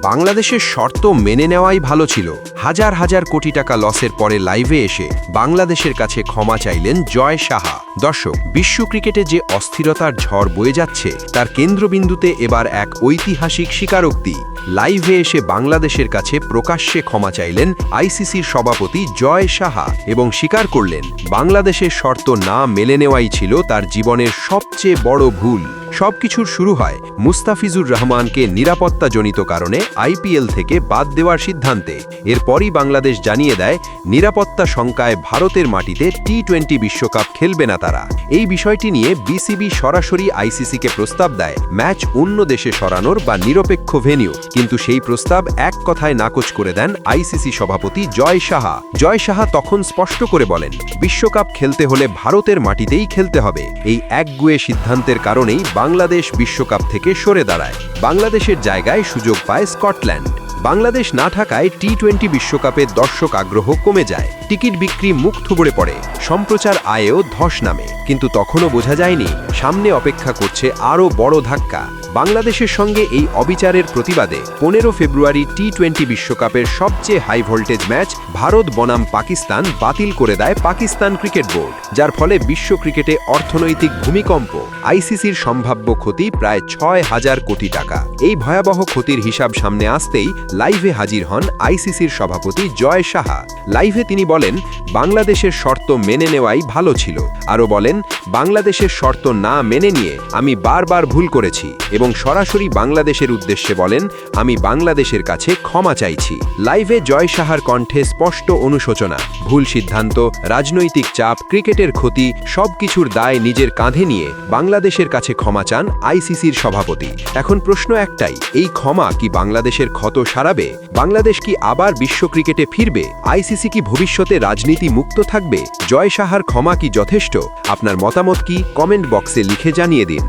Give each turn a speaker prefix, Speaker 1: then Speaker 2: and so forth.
Speaker 1: বাংলাদেশের শর্ত মেনে নেওয়াই ভালো ছিল। হাজার হাজার কোটি টাকা লসের পরে লাইভে এসে বাংলাদেশের কাছে ক্ষমা চাইলেন জয় সাহা। দর্শক, বিশ্ব ক্রিকেটে যে অস্থিরতার ঝড় বয়ে যাচ্ছে তার কেন্দ্রবিন্দুতে এবার এক ঐতিহাসিক স্বীকারোক্তি। লাইভে এসে বাংলাদেশের কাছে প্রকাশ্যে ক্ষমা চাইলেন আইসিসির সভাপতি জয় সাহা এবং স্বীকার করলেন বাংলাদেশের শর্ত না মেনে নেওয়াই ছিল তার জীবনের সবচেয়ে বড় ভুল। সবকিছুর শুরু হয় মুস্তাফিজুর রহমানকে নিরাপত্তাজনিত কারণে আইপিএল থেকে বাদ দেওয়ার সিদ্ধান্তে। এরপরই বাংলাদেশ জানিয়ে দেয় নিরাপত্তা শঙ্কায় ভারতের মাটিতে টি-20 বিশ্বকাপ খেলবে না তারা। এই বিষয়টি নিয়ে বিসিবি সরাসরি আইসিসিকে প্রস্তাব দেয় ম্যাচ অন্য দেশে সরানোর বা নিরপেক্ষ ভেন্যু, কিন্তু সেই প্রস্তাব এক কথায় নাকচ করে দেন আইসিসি সভাপতি জয় সাহা। জয় সাহা তখন স্পষ্ট করে বলেন, বিশ্বকাপ খেলতে হলে ভারতের মাটিতেই খেলতে হবে। এই একগুঁয়ে সিদ্ধান্তের কারণেই বাংলাদেশ বিশ্বকাপ থেকে সরে দাঁড়ায়। বাংলাদেশের জায়গায় সুযোগ পায় স্কটল্যান্ড। বাংলাদেশ না থাকায় টি-20 বিশ্বকাপে দর্শক আগ্রহ কমে যায়, টিকিট বিক্রি মুখ থুবড়ে পড়ে, সম্প্রচার আয়েও ধস নামে। কিন্তু তখনও বোঝা যায়নি সামনে অপেক্ষা করছে আরও বড় ধাক্কা। বাংলাদেশের সঙ্গে এই অবিচারের প্রতিবাদে 15 ফেব্রুয়ারি টি-20 বিশ্বকাপের সবচেয়ে হাই ভোল্টেজ ম্যাচ ভারত বনাম পাকিস্তান বাতিল করে দেয় পাকিস্তান ক্রিকেট বোর্ড, যার ফলে বিশ্ব ক্রিকেটে অর্থনৈতিক ভূমিকম্প। আইসিসির সম্ভাব্য ক্ষতি প্রায় 6,000 কোটি টাকা। এই ভয়াবহ ক্ষতির হিসাব সামনে আসতেই লাইভে হাজির হন আইসিসির সভাপতি জয় সাহা। লাইভে তিনি বলেন, বাংলাদেশের শর্ত মেনে নেওয়াই ভালো ছিল। আরও বলেন, বাংলাদেশের শর্ত না মেনে নিয়ে আমি বারবার ভুল করেছি এবং সরাসরি বাংলাদেশের উদ্দেশ্যে বলেন, আমি বাংলাদেশের কাছে ক্ষমা চাইছি। লাইভে জয় সাহার কণ্ঠে স্পষ্ট অনুশোচনা। ভুল সিদ্ধান্ত, রাজনৈতিক চাপ, ক্রিকেটের ক্ষতি সবকিছুর দায় নিজের কাঁধে নিয়ে বাংলাদেশের কাছে ক্ষমা চান আইসিসির সভাপতি। এখন প্রশ্ন একটাই, এই ক্ষমা কি বাংলাদেশের ক্ষত সারাবে? বাংলাদেশ কি আবার বিশ্ব ক্রিকেটে ফিরবে? আইসিসি কি ভবিষ্যতে রাজনীতি মুক্ত থাকবে? জয় সাহার ক্ষমা কি যথেষ্ট? আপনার মতামত কি? কমেন্ট বক্সে লিখে জানিয়ে দিন।